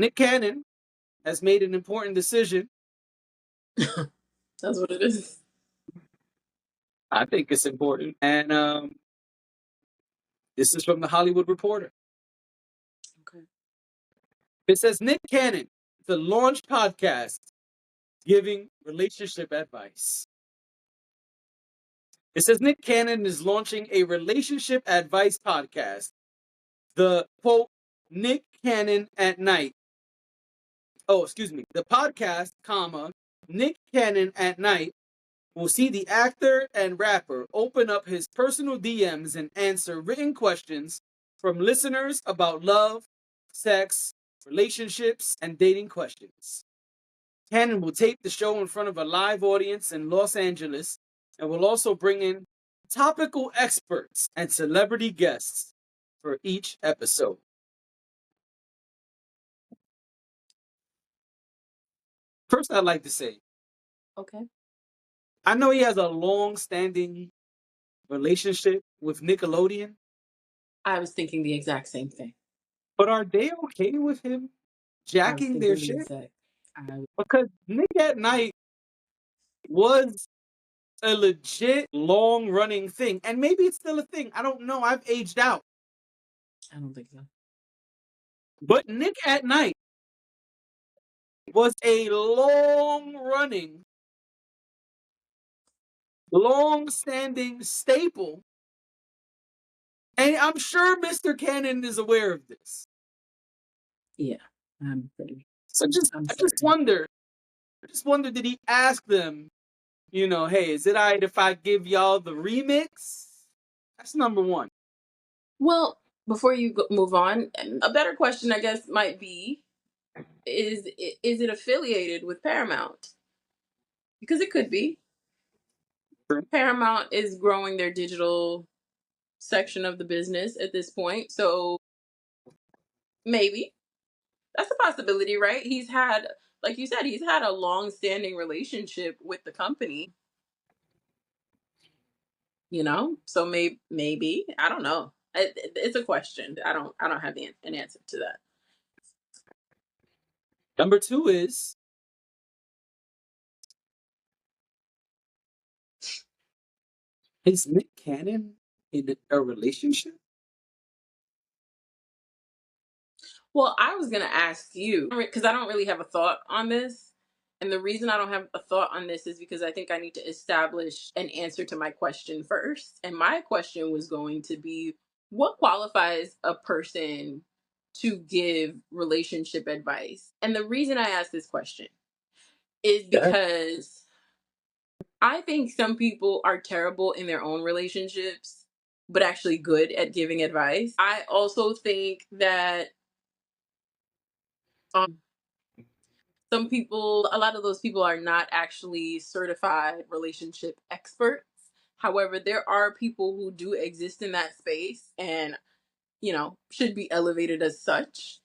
Nick Cannon has made an important decision. That's what it is. I think it's important. And this is from the Hollywood Reporter. Okay. It says Nick Cannon, the launch podcast giving relationship advice. It says Nick Cannon is launching a relationship advice podcast. The quote, Nick Cannon at Night. Oh, excuse me. The podcast, comma, Nick Cannon at Night will see the actor and rapper open up his personal DMs and answer written questions from listeners about love, sex, relationships, and dating questions. Cannon will tape the show in front of a live audience in Los Angeles and will also bring in topical experts and celebrity guests for each episode. First, I'd like to say, Okay. I know he has a long-standing relationship with Nickelodeon, I was thinking the exact same thing. but are they okay with him I was jacking their thinking the shit? exact. Because Nick at Night was a legit long-running thing, and maybe it's still a thing. I don't know. I've aged out. I don't think so. But Nick at Night was a long-running, long-standing staple, and I'm sure Mr. Cannon is aware of this. Yeah, I'm pretty. So I'm I just wonder, did he ask them, hey, is it all right if I give y'all the remix? That's number one. Well, before you move on, a better question, I guess, might be: is it affiliated with Paramount? Because it could be. Sure. Paramount is growing their digital section of the business at this point, so maybe that's a possibility, right? He's had, like you said, he's had a long-standing relationship with the company. So maybe I don't know. It's a question. I don't have an answer to that. Number two is Nick Cannon in a relationship? Well, I was gonna ask you because I don't really have a thought on this, and the reason I don't have a thought on this is because I think I need to establish an answer to my question first. And my question was going to be, what qualifies a person to give relationship advice? And the reason I ask this question is because I think some people are terrible in their own relationships, but actually good at giving advice. I also think that a lot of those people are not actually certified relationship experts. However, there are people who do exist in that space and, should be elevated as such.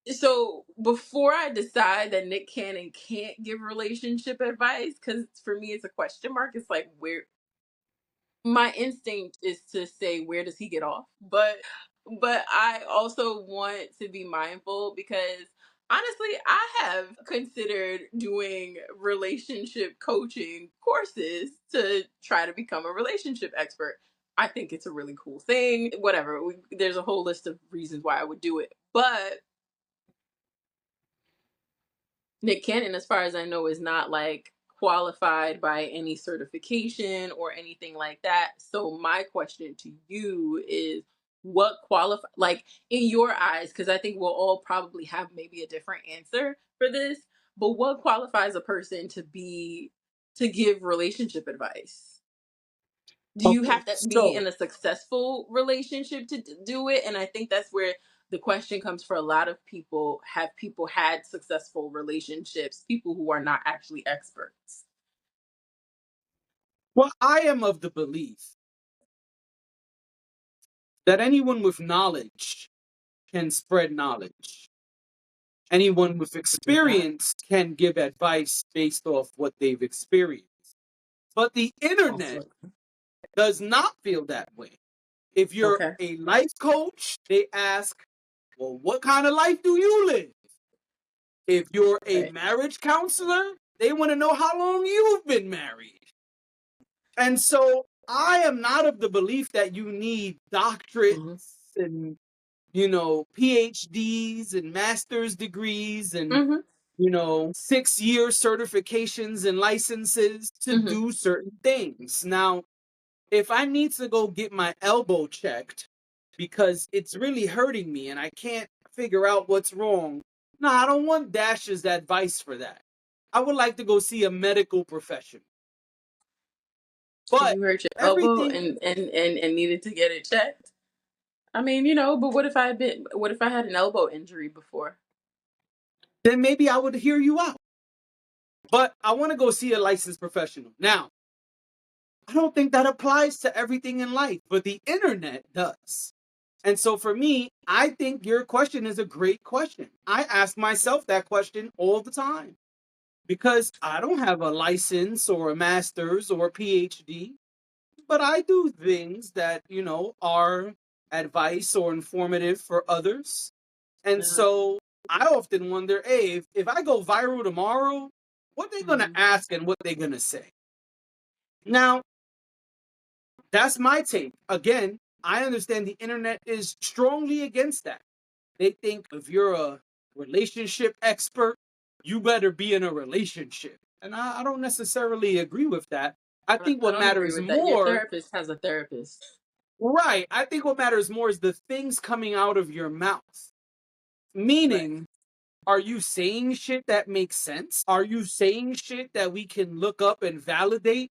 So before I decide that Nick Cannon can't give relationship advice, because for me it's a question mark, it's like, where my instinct is to say, where does he get off? But I also want to be mindful because honestly, I have considered doing relationship coaching courses to try to become a relationship expert. I think it's a really cool thing. Whatever. There's a whole list of reasons why I would do it. But Nick Cannon, as far as I know, is not like qualified by any certification or anything like that. So my question to you is, what qualify, like, in your eyes, because I think we'll all probably have maybe a different answer for this, but what qualifies a person to give relationship advice? Do you have to be in a successful relationship to do it? And I think that's where the question comes for a lot of people. Have people had successful relationships, people who are not actually experts? Well, I am of the belief that anyone with knowledge can spread knowledge. Anyone with experience can give advice based off what they've experienced. But the internet does not feel that way. If you're a life coach, they ask, Well, what kind of life do you live? If you're a Right. marriage counselor, they want to know how long you've been married. And so I am not of the belief that you need Mhm. doctorates and, PhDs and master's degrees and, Mhm. 6-year certifications and licenses to Mhm. do certain things. Now, if I need to go get my elbow checked because it's really hurting me and I can't figure out what's wrong, no, I don't want Dash's advice for that. I would like to go see a medical professional. Because But you hurt your elbow everything, and needed to get it checked. I mean, but what if I had an elbow injury before? then maybe I would hear you out. But I want to go see a licensed professional. Now, I don't think that applies to everything in life, but the internet does. And so for me, I think your question is a great question. I ask myself that question all the time because I don't have a license or a master's or a PhD, but I do things that, are advice or informative for others. And Uh, so I often wonder, hey, if I go viral tomorrow, what they gonna mhm. ask and what they gonna say? Now, that's my take. Again, I understand the internet is strongly against that. They think if you're a relationship expert, you better be in a relationship. And I don't necessarily agree with that. I think I what don't agree matters with that. Your more, therapist has a therapist. right? I think what matters more is the things coming out of your mouth. Right. Meaning, are you saying shit that makes sense? Are you saying shit that we can look up and validate?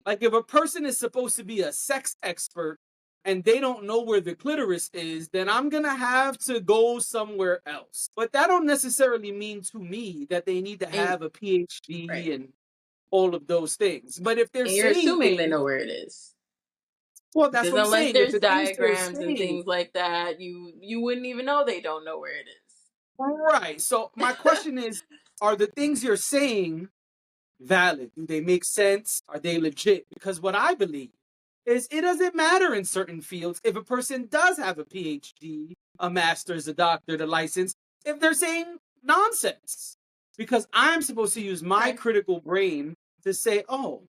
Like if a person is supposed to be a sex expert and they don't know where the clitoris is, then I'm gonna have to go somewhere else. But that don't necessarily mean to me that they need to And have a right. PhD and all of those things. But if they're And you're saying assuming they things, know where it is. well, that's Because what I'm unless saying. If there's the things they're diagrams and saying, things like that, you wouldn't even know they don't know where it right. So my is. question is, are the things you're saying valid? Do they make sense? Are they legit? Because what I believe is it doesn't matter in certain fields if a person does have a PhD, a master's, a doctorate, a license, if they're saying nonsense. Because I'm supposed to use my Okay. critical brain to say, oh,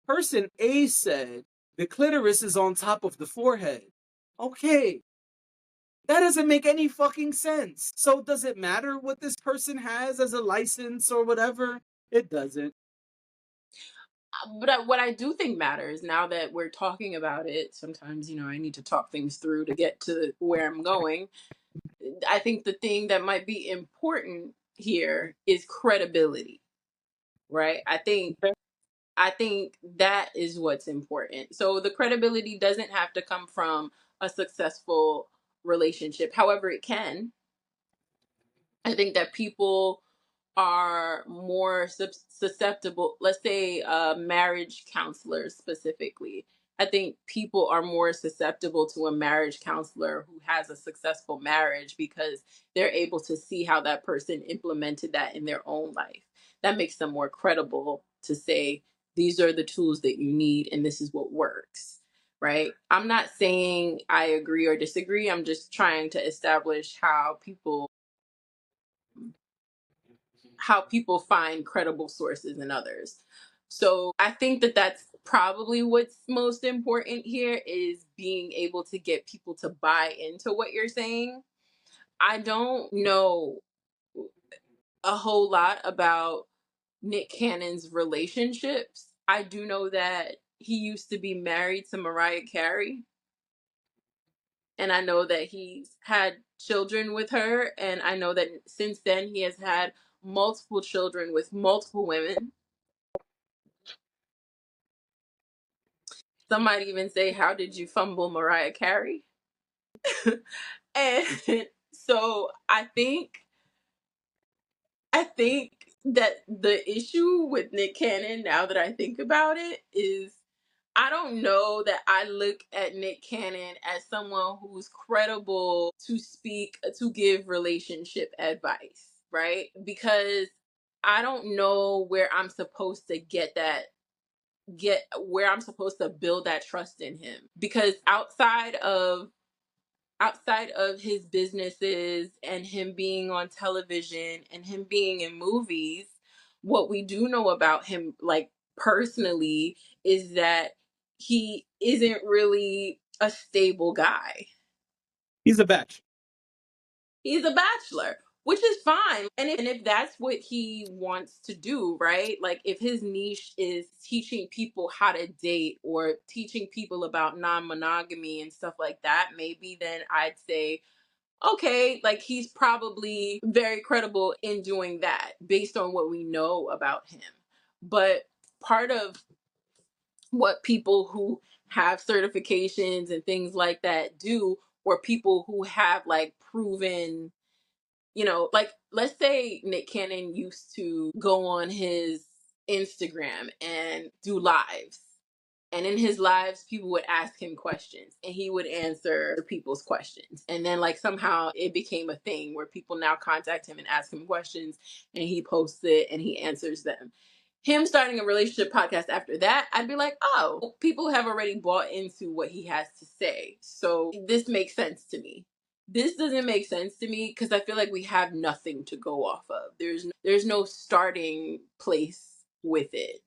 person A said the clitoris is on top of the forehead. Okay, that doesn't make any fucking sense. So does it matter what this person has as a license or whatever? It doesn't. But what I do think matters now that we're talking about it, sometimes, I need to talk things through to get to where I'm going. I think the thing that might be important here is credibility, right? I think that is what's important. So the credibility doesn't have to come from a successful relationship. However, it can. I think that people are more susceptible, let's say marriage counselors specifically. I think people are more susceptible to a marriage counselor who has a successful marriage because they're able to see how that person implemented that in their own life. That makes them more credible to say, these are the tools that you need and this is what works. Right? I'm not saying I agree or disagree. I'm just trying to establish how people find credible sources in others. So I think that that's probably what's most important here is being able to get people to buy into what you're saying. I don't know a whole lot about Nick Cannon's relationships. I do know that he used to be married to Mariah Carey, and I know that he's had children with her, and I know that since then he has had multiple children with multiple women. Some might even say, "How did you fumble Mariah Carey?" And so I think that the issue with Nick Cannon, now that I think about it, is I don't know that I look at Nick Cannon as someone who's credible to speak, to give relationship advice, right? Because I don't know where I'm supposed to get where I'm supposed to build that trust in him. Because outside of his businesses and him being on television and him being in movies, what we do know about him, like personally, is that he isn't really a stable guy. He's a bachelor. He's a bachelor, which is fine. And if that's what he wants to do, right? Like if his niche is teaching people how to date or teaching people about non-monogamy and stuff like that, maybe then I'd say, okay, like he's probably very credible in doing that based on what we know about him. But part of what people who have certifications and things like that do, or people who have like proven, like let's say Nick Cannon used to go on his Instagram and do lives. And in his lives, people would ask him questions and he would answer people's questions. And then, like, somehow it became a thing where people now contact him and ask him questions and he posts it and he answers them. Him starting a relationship podcast after that, I'd be like, oh, people have already bought into what he has to say. So this makes sense to me. This doesn't make sense to me because I feel like we have nothing to go off of. There's no starting place with it.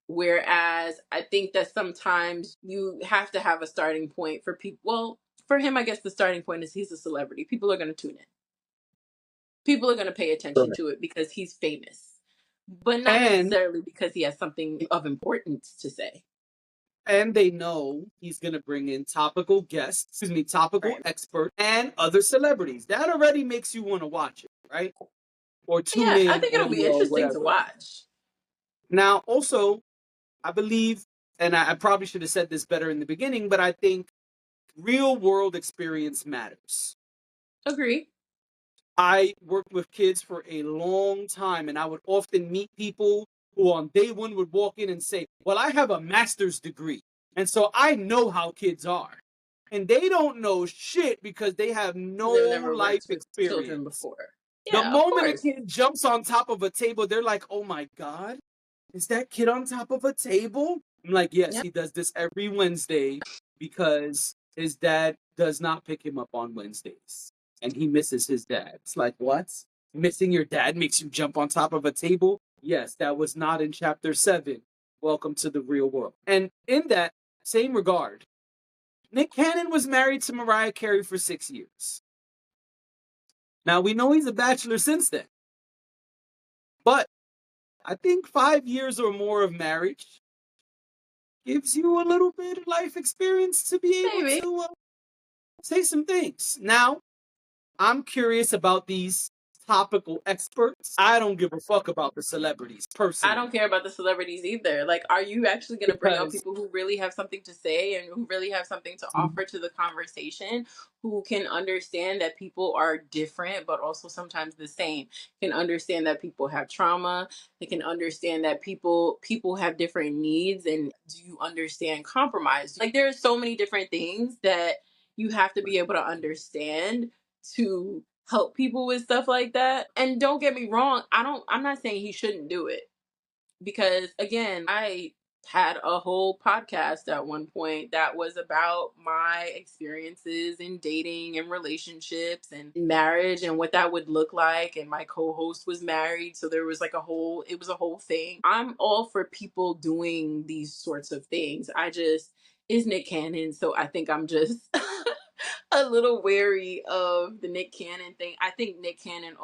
Whereas I think that sometimes you have to have a starting point for people. Well, for him, I guess the starting point is he's a celebrity. People are going to tune in. People are going to pay attention to it because he's famous, but not And necessarily because he has something of importance to say. and they know he's gonna bring in topical guests, topical Right. experts, and other celebrities. That already makes you want to watch it, right? Or tune Yeah, in, I think it'll or be interesting to whatever. watch. Now, also, I believe, and I probably should have said this better in the beginning, but I think real world experience matters. Agree. I worked with kids for a long time, and I would often meet people who on day one would walk in and say, well, I have a master's degree, and so I know how kids are. And they don't know shit because they have no They've never life worked with children experience. before. The Yeah, of moment a course. kid jumps on top of a table, they're like, oh my God, is that kid on top of a table? I'm like, yes, Yep. he does this every Wednesday because his dad does not pick him up on Wednesdays. And he misses his dad. It's like, what? Missing your dad makes you jump on top of a table? Yes, that was not in chapter 7. Welcome to the real world. And in that same regard, Nick Cannon was married to Mariah Carey for 6 years. Now, we know he's a bachelor since then. But I think 5 years or more of marriage gives you a little bit of life experience to be able Maybe. to say some things. Now, I'm curious about these topical experts. I don't give a fuck about the celebrities personally. I don't care about the celebrities either. Like, are you actually going to bring out Because people who really have something to say and who really have something to offer to the conversation, who can understand that people are different, but also sometimes the same, can understand that people have trauma, they can understand that people have different needs, and do you understand compromise? Like, there are so many different things that you have to be able to understand to help people with stuff like that. And don't get me wrong, I'm not saying he shouldn't do it, because again, I had a whole podcast at one point that was about my experiences in dating and relationships and marriage and what that would look like, and my co-host was married, so there was like it was a whole thing. I'm all for people doing these sorts of things. I just is Nick Cannon, so I think I'm just a little wary of the Nick Cannon thing. I think Nick Cannon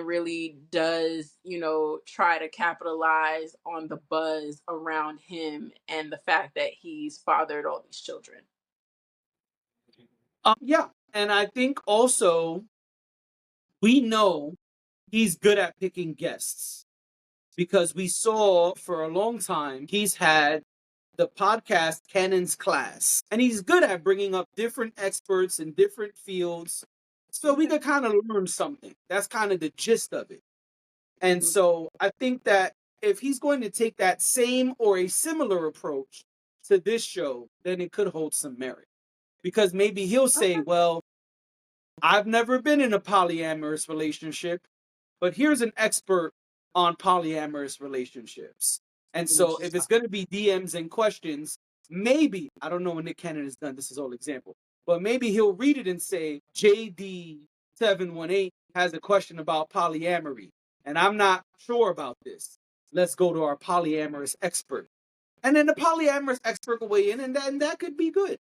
really does, try to capitalize on the buzz around him and the fact that he's fathered all these children. yeah, and I think also we know he's good at picking guests because we saw for a long time he's had the podcast Cannon's Class, and he's good at bringing up different experts in different fields so we could kind of learn something. That's kind of the gist of it. And so I think that if he's going to take that same or a similar approach to this show, then it could hold some merit. Because maybe he'll say, well, I've never been in a polyamorous relationship, but here's an expert on polyamorous relationships. And so if it's going to be DMs and questions, maybe, I don't know when Nick Cannon is done, this is all example, but maybe he'll read it and say, JD718 has a question about polyamory, and I'm not sure about this. Let's go to our polyamorous expert. And then the polyamorous expert will weigh in, and that could be good.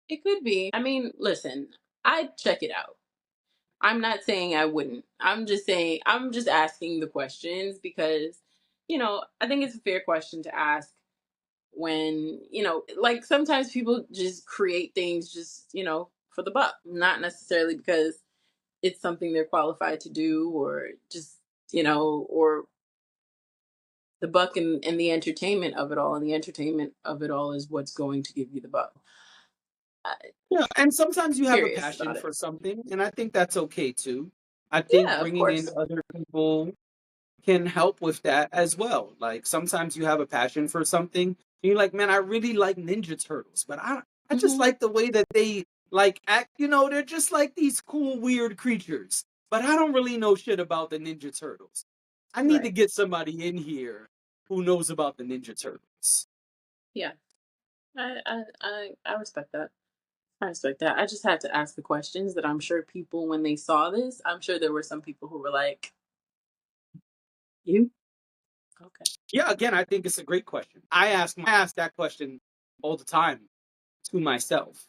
It could be. I mean, listen, I'd check it out. I'm not saying I wouldn't. I'm just saying, I'm just asking the questions because, I think it's a fair question to ask when, like sometimes people just create things just, for the buck, not necessarily because it's something they're qualified to do or just, or the buck and the entertainment of it all. And the entertainment of it all is what's going to give you the buck. Yeah, and sometimes you have a Curious passion about it. for something, and I think that's okay too. I think Yeah, of bringing in course. other people can help with that as well. Like sometimes you have a passion for something, and you're like, man, I really like Ninja Turtles, but I just Hmm. like the way that they like act. They're just like these cool, weird creatures. But I don't really know shit about the Ninja Turtles. I need to Right. get somebody in here who knows about the Ninja Turtles. Yeah. I respect that. I respect that. I just had to ask the questions that I'm sure people, when they saw this, I'm sure there were some people who were like, "You okay?" Yeah, again, I think it's a great question. I ask that question all the time to myself.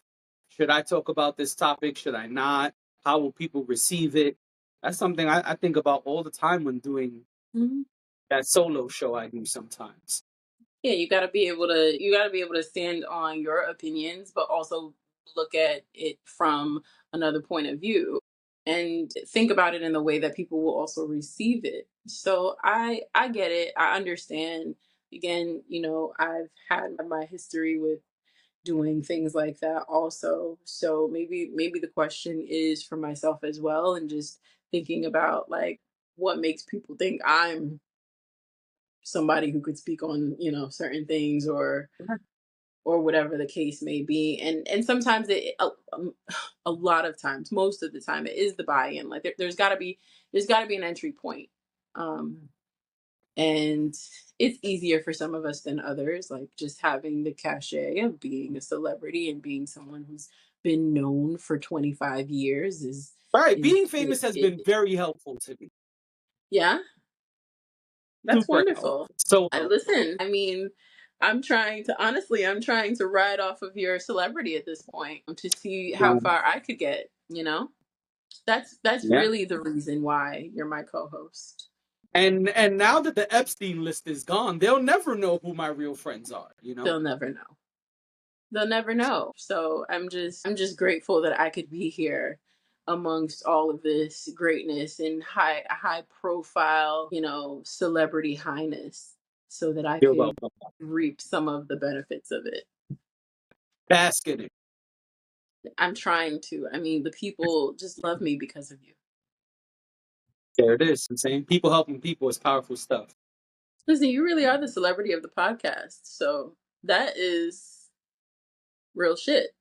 Should I talk about this topic? Should I not? How will people receive it? That's something I think about all the time when doing Hmm. that solo show I do sometimes. Yeah, you gotta be able to stand on your opinions, but also look at it from another point of view and think about it in the way that people will also receive it. So I get it. I understand. Again, I've had my history with doing things like that also. So maybe the question is for myself as well, and just thinking about like what makes people think I'm somebody who could speak on, certain things or whatever the case may be. And sometimes a lot of times, most of the time, it is the buy-in. Like there's got to be an entry point. Um and it's easier for some of us than others, like just having the cachet of being a celebrity and being someone who's been known for 25 years All right, is being it, famous has it, been very helpful to me. yeah, that's Super helpful. wonderful. So I helpful. listen. I mean, I'm trying to ride off of your celebrity at this point to see how Um, far I could get, you know? That's yeah. really the reason why you're my co-host. And now that the Epstein list is gone, they'll never know who my real friends are. They'll never know. They'll never know. So I'm just grateful that I could be here amongst all of this greatness and high profile, celebrity highness so that I You're could welcome. reap some of the benefits of it. Bask in it. I'm trying to. I mean, the people just love me because of you. There it is. I'm saying people helping people is powerful stuff. Listen, you really are the celebrity of the podcast. So that is real shit.